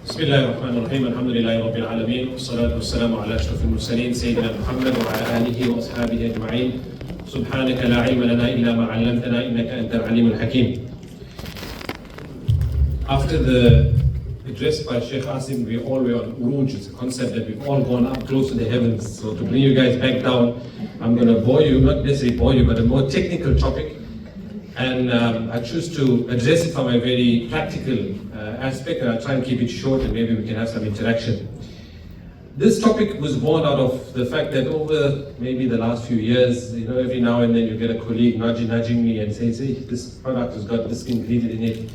بسم الله الرحمن الرحيم الحمد لله رب العالمين والصلاة والسلام على أشرف المرسلين سيدنا محمد وعلى آله وأصحابه أجمعين سبحانك لا علم لنا إلا ما علمتنا إنك أنت العليم الحكيم. After the address by Sheikh Asim, we all were on Uruj. It's a concept that we've all gone up close to the heavens. So to bring you guys back down, I'm going to bore you, not necessarily bore you, but a more technical topic. And I choose to address it from a very practical aspect, and I'll try and keep it short and maybe we can have some interaction. This topic was born out of the fact that over maybe the last few years, every now and then you get a colleague nudging me and saying, hey, this product has got this ingredient in it.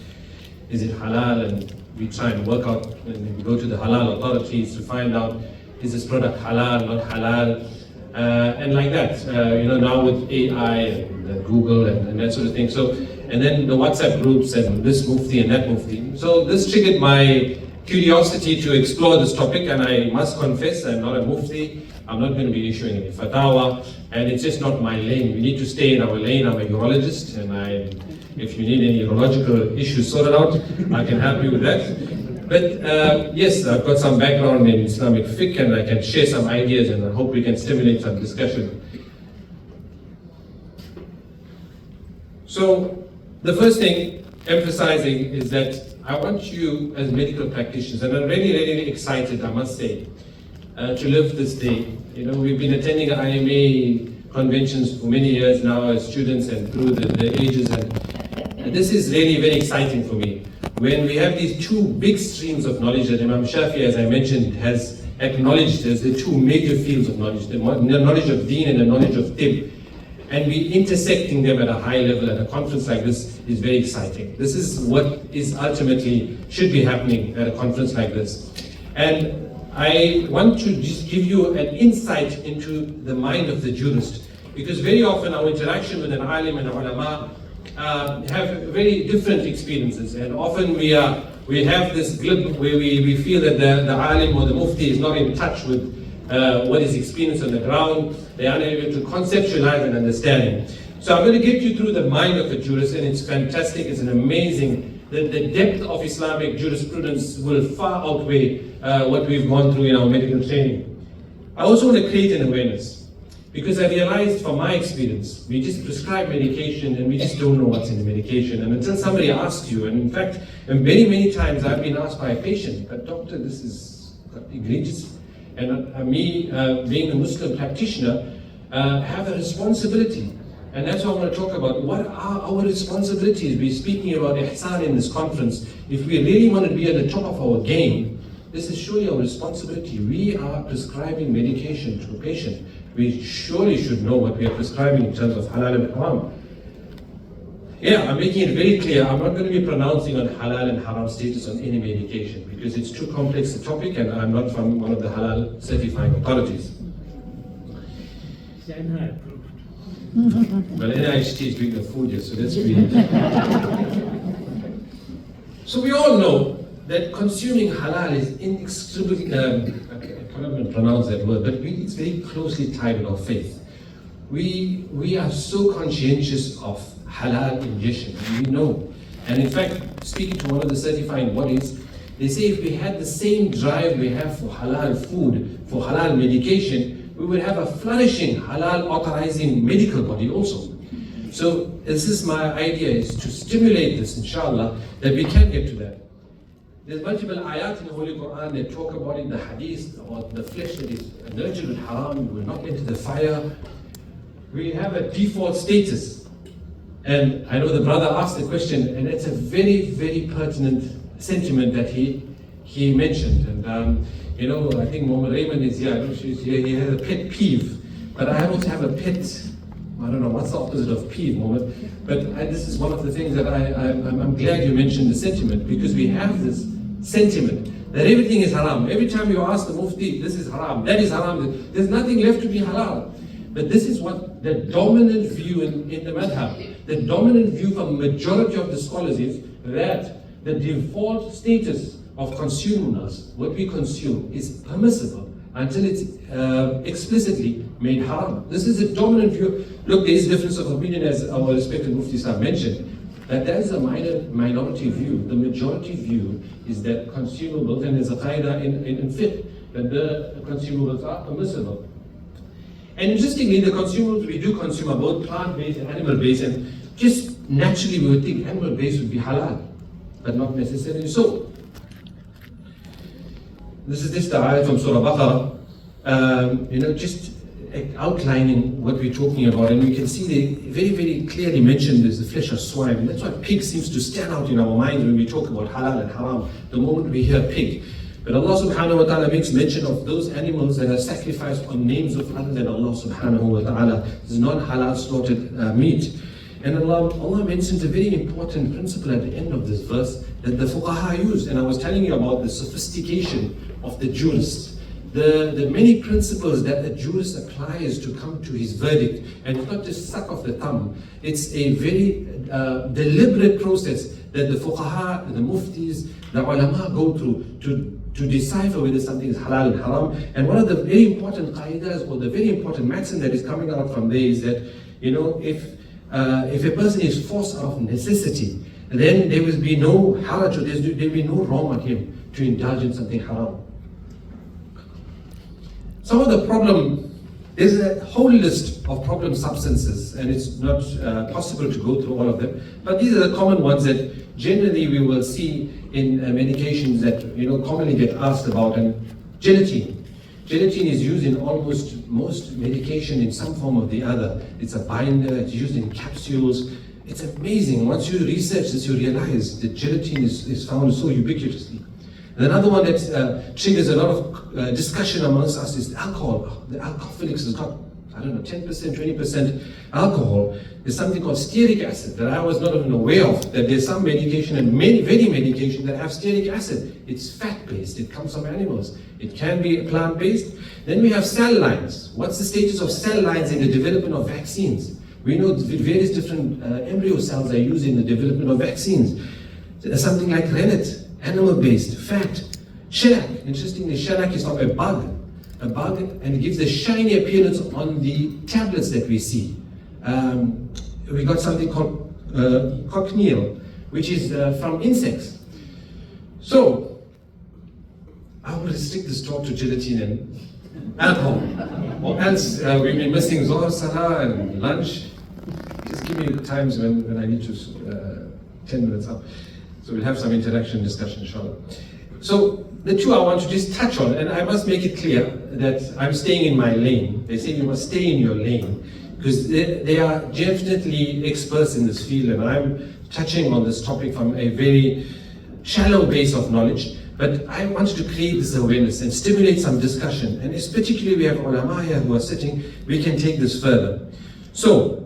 Is it halal? And we try and work out, and we go to the halal authorities to find out, is this product halal, not halal? And like that, now with AI and Google and that sort of thing. So, and then the WhatsApp groups and this mufti and that mufti. So this triggered my curiosity to explore this topic, and I must confess I'm not a mufti. I'm not going to be issuing any fatwa, and it's just not my lane. We need to stay in our lane. I'm a urologist, and if you need any urological issues sorted out, I can help you with that. But yes, I've got some background in Islamic Fiqh, and I can share some ideas, and I hope we can stimulate some discussion. So the first thing emphasizing is that I want you as medical practitioners, and I'm really, really excited, I must say, to live this day. We've been attending IMA conventions for many years now as students and through the ages, and this is really very exciting for me. When we have these two big streams of knowledge that Imam Shafi, as I mentioned, has acknowledged as the two major fields of knowledge, the knowledge of deen and the knowledge of tib, and we intersecting them at a high level at a conference like this is very exciting. This is what is ultimately should be happening at a conference like this. And I want to just give you an insight into the mind of the jurist, because very often our interaction with an alim and ulama have very different experiences, and often we have this glib where we feel that the alim or the mufti is not in touch with what is experienced on the ground. They are unable to conceptualize and understand it. So I'm going to get you through the mind of a jurist, and it's fantastic, it's an amazing, the depth of Islamic jurisprudence will far outweigh what we've gone through in our medical training. I also want to create an awareness, because I realized from my experience, we just prescribe medication and we just don't know what's in the medication. And until somebody asks you, and in fact, many, many times I've been asked by a patient, but doctor, this is egregious. And me, being a Muslim practitioner, have a responsibility. And that's what I want to talk about. What are our responsibilities? We're speaking about ihsan in this conference. If we really want to be at the top of our game, this is surely our responsibility. We are prescribing medication to a patient. We surely should know what we are prescribing in terms of halal and haram. Yeah, I'm making it very clear, I'm not going to be pronouncing on halal and haram status on any medication, because it's too complex a topic, and I'm not from one of the halal certifying authorities. Well, NIHT is doing the food here, so let's read. So we all know that consuming halal is inextricably, I cannot even pronounce that word, but it's very closely tied with our faith. We are so conscientious of halal ingestion, and we know. And in fact, speaking to one of the certifying bodies, they say if we had the same drive we have for halal food, for halal medication, we would have a flourishing halal authorizing medical body also. So this is my idea, is to stimulate this, inshallah, that we can get to that. There's multiple ayat in the Holy Quran that talk about in the hadith about the flesh that is nurtured with haram will not enter the fire. We have a default status. And I know the brother asked the question, and it's a very, very pertinent sentiment that he mentioned. And I think Mohammed Raymond is here. I don't know if she's here. He has a pet peeve, but I also have a pet. I don't know what's the opposite of peeve, Mohammed. But this is one of the things that I'm glad you mentioned the sentiment, because we have this sentiment that everything is haram. Every time you ask the mufti, this is haram, that is haram, there's nothing left to be halal. But this is what the dominant view in the madhab, the dominant view from majority of the scholars is that the default status of consumers, what we consume, is permissible until it's explicitly made haram. This is a dominant view. Look, there is difference of opinion, as our respected muftis have mentioned. That is a minority view. The majority view is that consumables, and there's a qaida in Fiqh, that the consumables are permissible. And interestingly, the consumables we do consume are both plant-based and animal-based, and just naturally we would think animal-based would be halal, but not necessarily so. This is just the ayat from Surah Baqarah, just outlining what we're talking about, and we can see they very, very clearly mentioned is the flesh of swine. And that's why pig seems to stand out in our minds when we talk about halal and haram, the moment we hear pig. But Allah subhanahu wa ta'ala makes mention of those animals that are sacrificed on names of other than Allah subhanahu wa ta'ala. This is non-halal slaughtered meat. And Allah mentions a very important principle at the end of this verse that the fuqaha used. And I was telling you about the sophistication of the jurists. The many principles that the jurist applies to come to his verdict, and it's not just suck of the thumb. It's a very deliberate process that the fuqaha, the muftis, the ulama go through to decipher whether something is halal and haram. And one of the very important qaidas, or the very important maxim that is coming out from there is that, if a person is forced out of necessity, then there will be no haraj, or there will be no wrong on him to indulge in something haram. Some of the problem, there's a whole list of problem substances, and it's not possible to go through all of them, but these are the common ones that generally we will see in medications that commonly get asked about. And gelatin. Gelatin is used in almost most medication in some form or the other. It's a binder, it's used in capsules. It's amazing. Once you research this, you realize that gelatin is found so ubiquitously. And another one that triggers a lot of discussion amongst us is alcohol. The alcoholics has got, 10%, 20% alcohol. There's something called stearic acid that I was not even aware of, that there's some medication, and many medication that have stearic acid. It's fat-based, it comes from animals. It can be plant-based. Then we have cell lines. What's the status of cell lines in the development of vaccines? We know various different embryo cells are used in the development of vaccines. Something like rennet, animal-based, fat. Shellac, interestingly, shellac is from a bug, and it gives a shiny appearance on the tablets that we see. We got something called cochineal, which is from insects. So, I will restrict this talk to gelatin and alcohol, or else we'll be missing Zohar, Salah, and lunch. Just give me the times when I need to 10 minutes up. So we'll have some interaction, discussion, inshallah. So the two I want to just touch on, and I must make it clear that I'm staying in my lane. They say you must stay in your lane, because they are definitely experts in this field, and I'm touching on this topic from a very shallow base of knowledge. But I wanted to create this awareness and stimulate some discussion, and particularly we have ulama here who are sitting, we can take this further. So,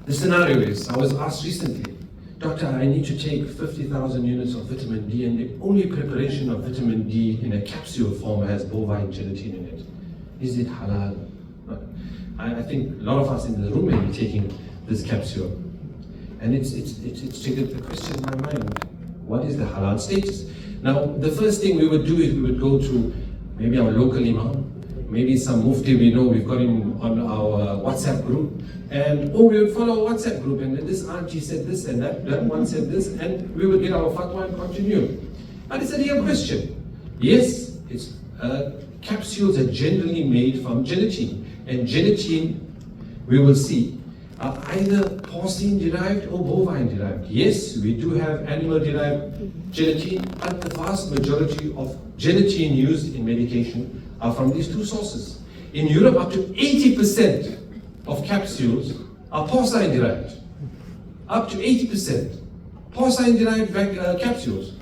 the scenario is, I was asked recently, Doctor, I need to take 50,000 units of vitamin D, and the only preparation of vitamin D in a capsule form has bovine gelatin in it. Is it halal? I think a lot of us in the room may be taking this capsule. And it's triggered the question in my mind, what is the halal status? Now, the first thing we would do is we would go to maybe our local imam, maybe some mufti we know, we've got him on our WhatsApp group, and we would follow a WhatsApp group, and this auntie said this, and that one said this, and we would get our fatwa and continue. And it's a real question. Yes, capsules are generally made from gelatin, and gelatin, we will see, are either porcine derived or bovine derived. Yes, we do have animal derived gelatin, but the vast majority of gelatin used in medication are from these two sources. In Europe, up to 80% of capsules are porcine derived. Up to 80%. Porcine derived capsules.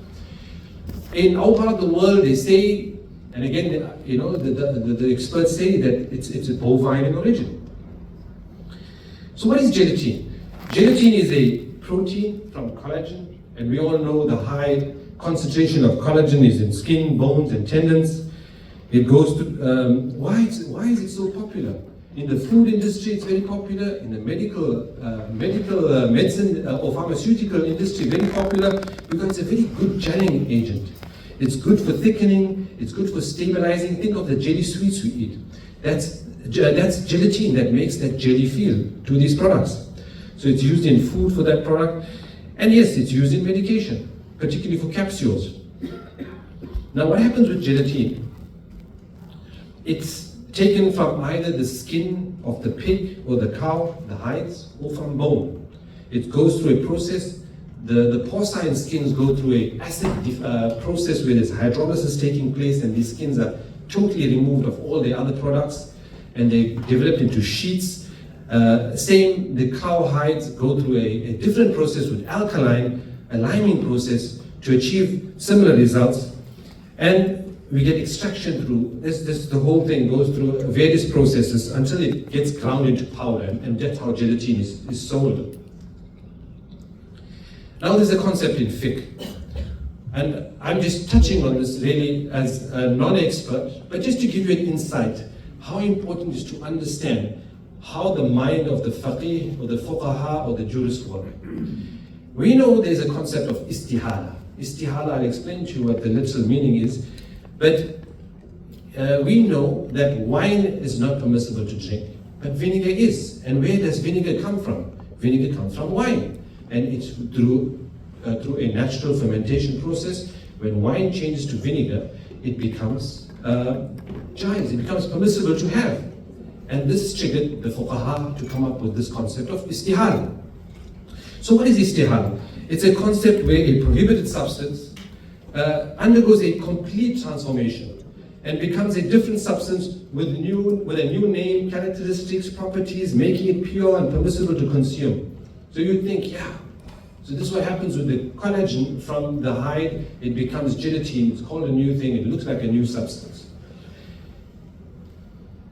In our part of the world, they say, and again, the experts say that it's a bovine in origin. So what is gelatin? Gelatin is a protein from collagen, and we all know the high concentration of collagen is in skin, bones, and tendons. It goes to, why is it so popular? In the food industry, it's very popular. In the medical medicine or pharmaceutical industry, very popular because it's a very good gelling agent. It's good for thickening. It's good for stabilizing. Think of the jelly sweets we eat. That's gelatin that makes that jelly feel to these products. So it's used in food for that product. And yes, it's used in medication, particularly for capsules. Now what happens with gelatin? It's taken from either the skin of the pig or the cow, the hides, or from bone. It goes through a process. The porcine skins go through a acid process where there's hydrolysis taking place, and these skins are totally removed of all the other products, and they develop into sheets. Same, the cow hides go through a different process with alkaline, a liming process to achieve similar results. And we get extraction through, the whole thing goes through various processes until it gets ground into powder, and that's how gelatin is sold. Now there's a concept in fiqh, and I'm just touching on this really as a non-expert, but just to give you an insight, how important it is to understand how the mind of the faqih or the fuqaha or the jurist work. We know there's a concept of istihala. Istihala, I'll explain to you what the literal meaning is, but we know that wine is not permissible to drink, but vinegar is. And where does vinegar come from? Vinegar comes from wine. And it's through a natural fermentation process. When wine changes to vinegar, it becomes jaiz, it becomes permissible to have. And this triggered the fuqaha to come up with this concept of istihala. So what is istihala? It's a concept where a prohibited substance undergoes a complete transformation and becomes a different substance with a new name, characteristics, properties, making it pure and permissible to consume. So you think, yeah, so this is what happens with the collagen from the hide, it becomes gelatin, it's called a new thing, it looks like a new substance.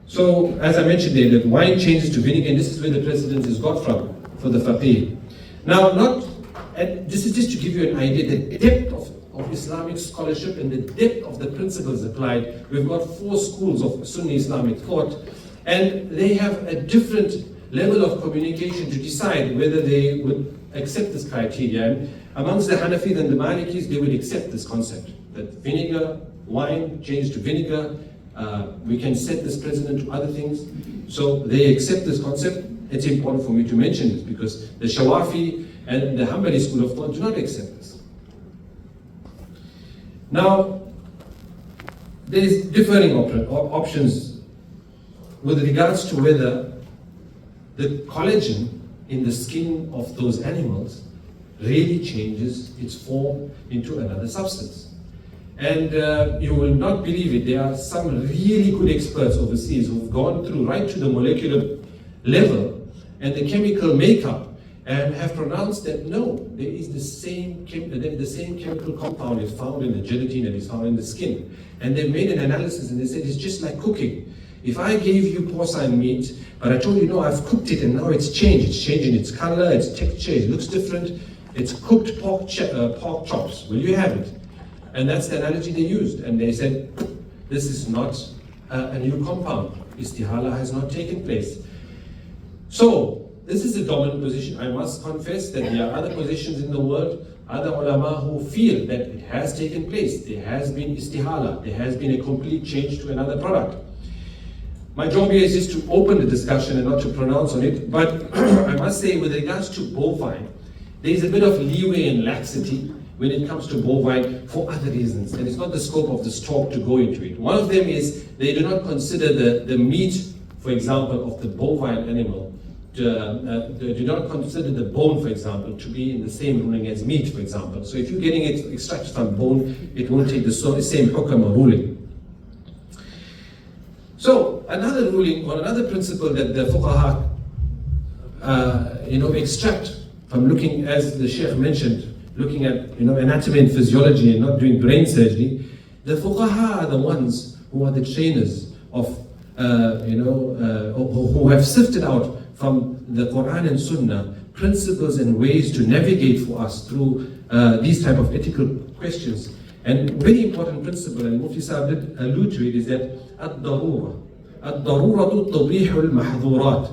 So, as I mentioned there, that wine changes to vinegar, and this is where the precedence is got from, for the faqih. Now, and this is just to give you an idea, the depth of Islamic scholarship and the depth of the principles applied. We've got 4 schools of Sunni Islamic thought, and they have a different level of communication to decide whether they would accept this criteria. And amongst the Hanafis and the Malikis, they would accept this concept, that vinegar, wine changed to vinegar, we can set this precedent to other things. So they accept this concept. It's important for me to mention this because the Shawafi and the Hanbali school of thought do not accept this. Now, there's differing options with regards to whether the collagen in the skin of those animals really changes its form into another substance. And you will not believe it, there are some really good experts overseas who've gone through right to the molecular level and the chemical makeup and have pronounced that no, there is the same chemical compound is found in the gelatin and is found in the skin. And they made an analysis and they said it's just like cooking. If I gave you porcine meat, but I told you, no, I've cooked it and now it's changed. It's changing its color, its texture, it looks different. It's cooked pork chops. Will you have it? And that's the analogy they used. And they said, this is not a new compound. Istihala has not taken place. So, this is the dominant position. I must confess that there are other positions in the world, other ulama who feel that it has taken place. There has been istihala. There has been a complete change to another product. My job here is just to open the discussion and not to pronounce on it, but I must say with regards to bovine, there is a bit of leeway and laxity when it comes to bovine for other reasons, and it's not the scope of this talk to go into it. One of them is they do not consider the meat, for example, of the bovine animal, they do not consider the bone, for example, to be in the same ruling as meat, for example. So if you're getting it extracted from bone, it won't take the same hukam or ruling. So another ruling or another principle that the fuqaha extract from looking, as the Sheikh mentioned, looking at anatomy and physiology and not doing brain surgery, the fuqaha are the ones who are the trainers of who have sifted out from the Quran and Sunnah principles and ways to navigate for us through these type of ethical questions. And very important principle, and Mufti Sahib did allude to it, is that ad-darura tubihu al-mahdhurat,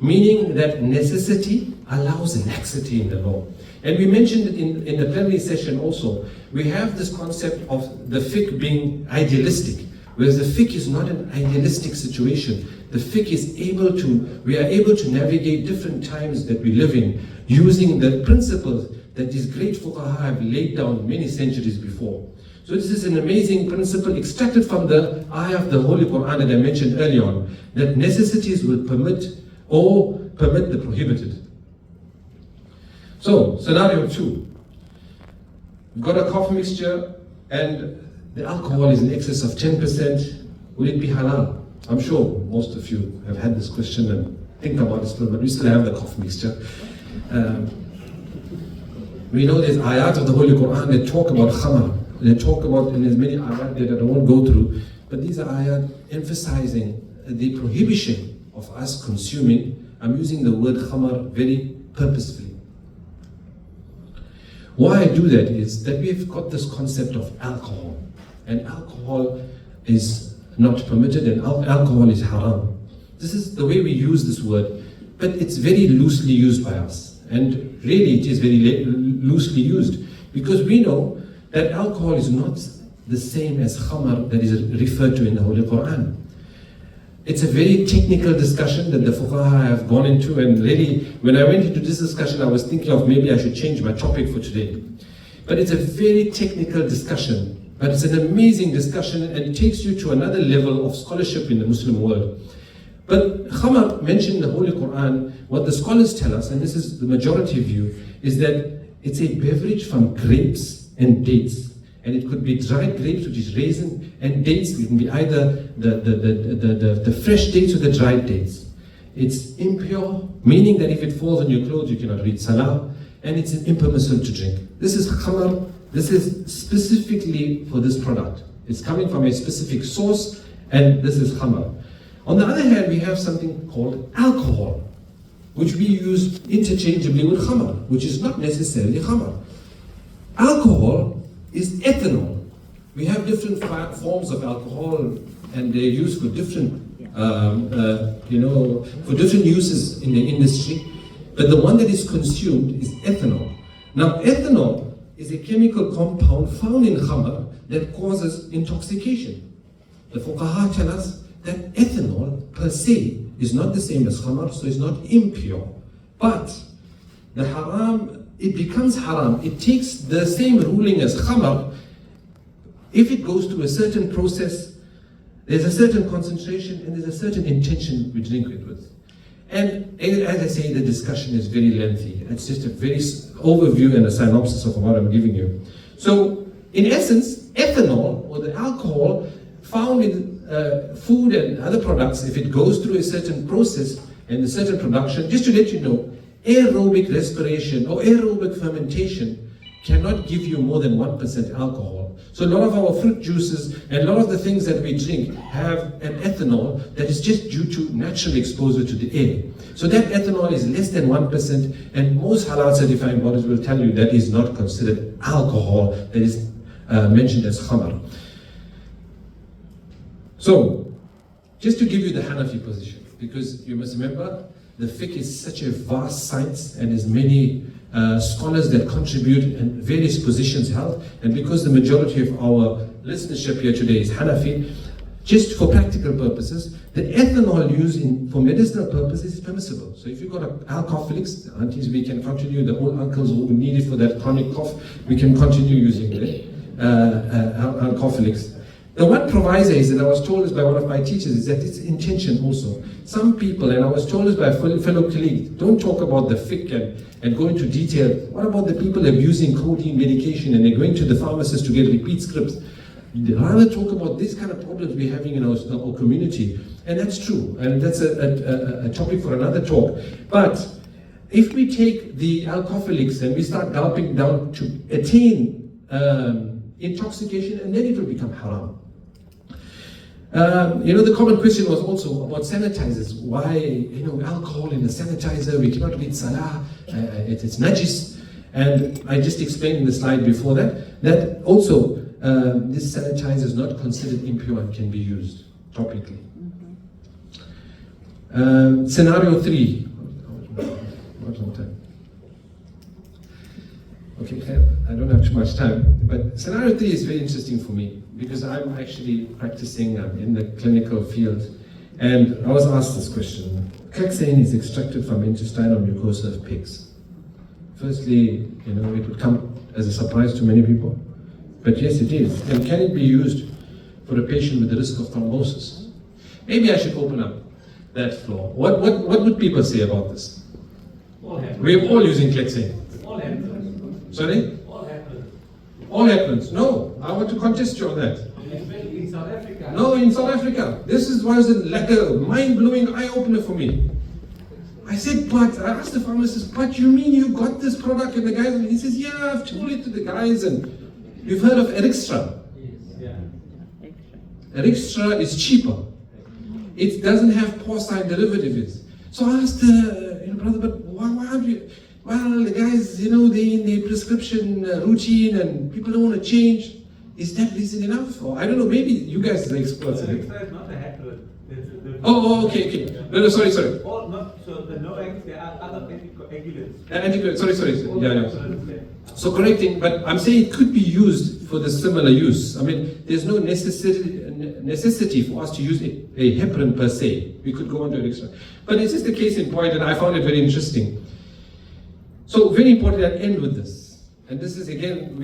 meaning that necessity allows laxity in the law. And we mentioned it in the plenary session also. We have this concept of the fiqh being idealistic, whereas the fiqh is not an idealistic situation. The fiqh is we are able to navigate different times that we live in using the principles that these great fuqaha have laid down many centuries before. So this is an amazing principle extracted from the ayah of the Holy Quran that I mentioned earlier on, that necessities will permit the prohibited. So, scenario 2. We've got a coffee mixture and the alcohol is in excess of 10%. Will it be halal? I'm sure most of you have had this question and think about it still, but we still have the coffee mixture. We know there's ayat of the Holy Quran that talk about khamar. They talk about, and there's many ayat that I won't go through, but these are ayat emphasizing the prohibition of us consuming. I'm using the word khamar very purposefully. Why I do that is that we've got this concept of alcohol, and alcohol is not permitted and alcohol is haram. This is the way we use this word, but it's very loosely used by us, and really it is very loosely used because we know that alcohol is not the same as khamar that is referred to in the Holy Quran. It's a very technical discussion that the fuqaha have gone into, and really, when I went into this discussion, I was thinking of maybe I should change my topic for today. But it's a very technical discussion, but it's an amazing discussion, and it takes you to another level of scholarship in the Muslim world. But khamar, mentioned in the Holy Quran, what the scholars tell us, and this is the majority view, is that it's a beverage from grapes and dates. And it could be dried grapes, which is raisin, and dates. It can be either the fresh dates or the dried dates. It's impure, meaning that if it falls on your clothes, you cannot read salah, and it's impermissible to drink. This is khamar. This is specifically for this product. It's coming from a specific source, and this is khamar. On the other hand, we have something called alcohol, which we use interchangeably with khamar, which is not necessarily khamar. Alcohol is ethanol. We have different forms of alcohol, and they're used for different, for different uses in the industry. But the one that is consumed is ethanol. Now, ethanol is a chemical compound found in khamar that causes intoxication. The fuqaha tell us that ethanol per se is not the same as khamar, so it's not impure. But the haram, it becomes haram. It takes the same ruling as khamar. If it goes through a certain process, there's a certain concentration and there's a certain intention we drink it with. And as I say, the discussion is very lengthy. It's just a very overview and a synopsis of what I'm giving you. So, in essence, ethanol, or the alcohol found in food and other products, if it goes through a certain process and a certain production, just to let you know, aerobic respiration or aerobic fermentation cannot give you more than 1% alcohol. So a lot of our fruit juices and a lot of the things that we drink have an ethanol that is just due to natural exposure to the air. So that ethanol is less than 1%, and most halal certifying bodies will tell you that is not considered alcohol, that is mentioned as khamar. So, just to give you the Hanafi position, because you must remember, the fiqh is such a vast science and there's many scholars that contribute and various positions held, and because the majority of our listenership here today is Hanafi, just for practical purposes, the ethanol used for medicinal purposes is permissible. So if you've got alcoholics, the aunties, we can continue, the old uncles who need it for that chronic cough, we can continue using the alcoholics. The one proviso is, and I was told this by one of my teachers, is that it's intention also. Some people, and I was told this by a fellow colleague, don't talk about the fiqh and go into detail. What about the people abusing codeine medication and they're going to the pharmacist to get repeat scripts? Rather talk about these kind of problems we're having in our community. And that's true, and that's a topic for another talk. But if we take the alcoholics and we start gulping down to attain intoxication, and then it will become haram. The common question was also about sanitizers. Why, alcohol in the sanitizer, we cannot read salah, it's najis. And I just explained in the slide before that also this sanitizer is not considered impure and can be used topically. Scenario 3. Okay, I don't have too much time, but scenario 3 is very interesting for me because I'm actually practicing in the clinical field, and I was asked this question. Caxane is extracted from intestinal mucosa of pigs. Firstly, it would come as a surprise to many people. But yes, it is. And can it be used for a patient with the risk of thrombosis? Maybe I should open up that floor. What would people say about this? We're all using Klexane. All happens. Sorry? All happens. All happens. No, I want to contest you on that. Especially in South Africa. No, in South Africa. This was like a mind-blowing eye-opener for me. I said, but I asked the pharmacist, but you mean you got this product? And the guy, he says, yeah, I've told it to the guys, and you've heard of Erixtra. Yes. Yeah. Erixtra is cheaper. It doesn't have porcine derivatives. So I asked the brother, but why aren't you? Well, the guys, they in their prescription routine, and people don't want to change. Is that reason enough? Or I don't know, maybe you guys are the experts in it. Erixtra is not a hacker. Oh, okay. No, sorry. All not, so the NOACs, there are other anticoagulants. Sorry. Yeah. So correcting, but I'm saying it could be used for the similar use. I mean, there's no necessity for us to use a heparin per se. We could go on to an extra. But it's just a case in point, and I found it very interesting. So very important I end with this. And this is again,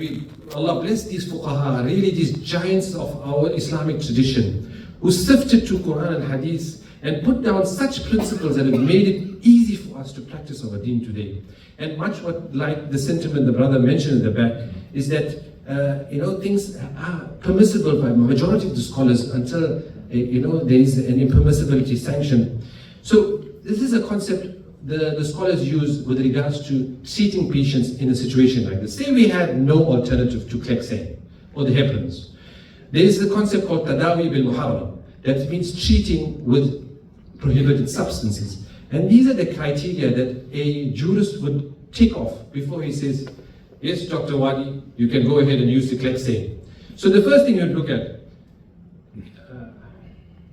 Allah bless these fuqaha, really these giants of our Islamic tradition, who sifted through Quran and Hadith and put down such principles that have made it easy for us to practice our deen today. And much like the sentiment the brother mentioned in the back, is that things are permissible by majority of the scholars until there is an impermissibility sanction. So this is a concept the scholars use with regards to treating patients in a situation like this. Say we had no alternative to Klexane or the heparins. There is a concept called tadawi bil muharram. That means treating with prohibited substances. And these are the criteria that a jurist would tick off before he says, yes, Dr. Wadi, you can go ahead and use the Klexane. So the first thing you'd look at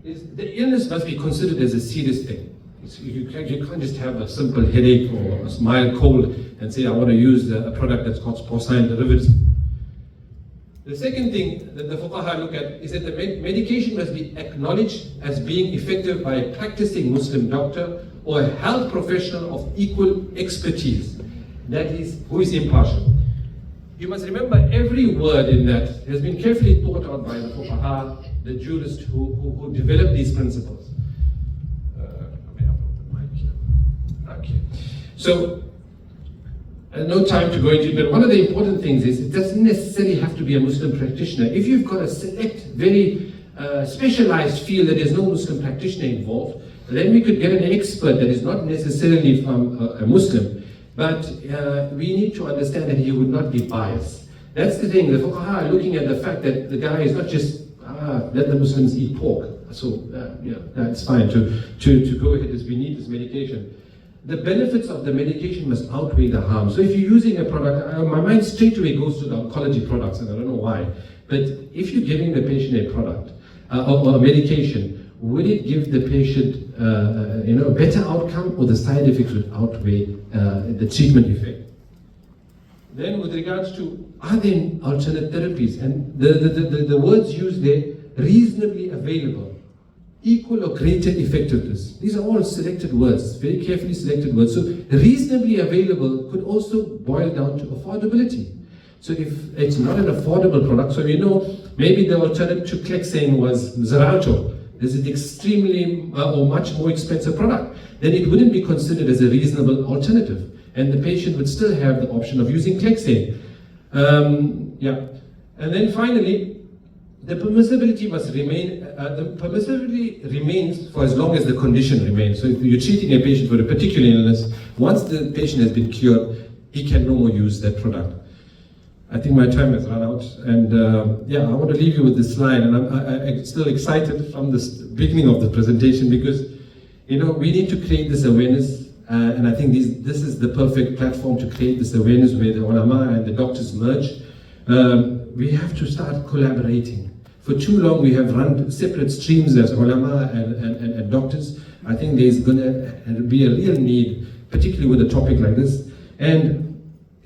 is the illness must be considered as a serious thing. You can't just have a simple headache or a mild cold and say, I want to use a product that's got porcine derivatives. The second thing that the fuqaha look at is that the medication must be acknowledged as being effective by a practicing Muslim doctor or a health professional of equal expertise, that is, who is impartial. You must remember every word in that has been carefully thought out by the fuqaha, the jurists who developed these principles. Okay. So, no time to go into it, but one of the important things is it doesn't necessarily have to be a Muslim practitioner. If you've got a select, very specialized field that there's no Muslim practitioner involved, then we could get an expert that is not necessarily from a Muslim, but we need to understand that he would not be biased. That's the thing. The fuqaha are looking at the fact that the guy is not just, let the Muslims eat pork. So, that's fine to go ahead as we need this medication. The benefits of the medication must outweigh the harm. So if you're using a product, my mind straight away goes to the oncology products, and I don't know why. But if you're giving the patient a product or a medication, would it give the patient a better outcome, or the side effects would outweigh the treatment effect? Then with regards to, are there alternate therapies? And the words used there, reasonably available, equal or greater effectiveness. These are all selected words, very carefully selected words. So reasonably available could also boil down to affordability. So if it's not an affordable product, so we know maybe the alternative to Klexane was Xarelto. This is extremely or much more expensive product. Then it wouldn't be considered as a reasonable alternative, and the patient would still have the option of using Klexane. And then finally, the permissibility must remain, the permissibility remains for as long as the condition remains. So if you're treating a patient for a particular illness, once the patient has been cured, he can no more use that product. I think my time has run out, and I want to leave you with this line, and I'm still excited from this beginning of the presentation, because we need to create this awareness, and I think this is the perfect platform to create this awareness where the ulama and the doctors merge. We have to start collaborating. For too long we have run separate streams as ulama and doctors. I think there's going to be a real need, particularly with a topic like this. And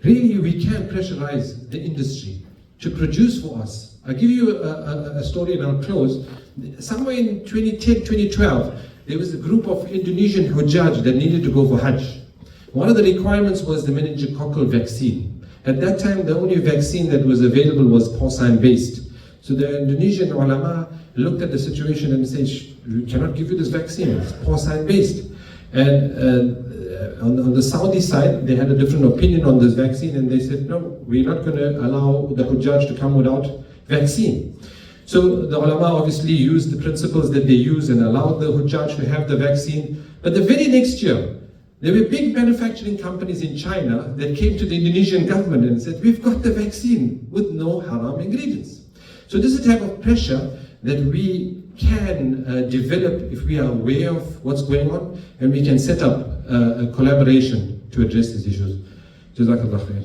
really we can pressurize the industry to produce for us. I'll give you a story and I'll close. Somewhere in 2010, 2012, there was a group of Indonesian Hujjaj that needed to go for Hajj. One of the requirements was the meningococcal vaccine. At that time, the only vaccine that was available was porcine-based. So the Indonesian ulama looked at the situation and said, we cannot give you this vaccine, it's porcine-based. And on the Saudi side, they had a different opinion on this vaccine, and they said, no, we're not going to allow the Hujjaj to come without vaccine. So the ulama obviously used the principles that they use and allowed the Hujjaj to have the vaccine. But the very next year, there were big manufacturing companies in China that came to the Indonesian government and said, we've got the vaccine with no haram ingredients. So this is the type of pressure that we can develop if we are aware of what's going on, and we can set up a collaboration to address these issues. Jazakallah khair.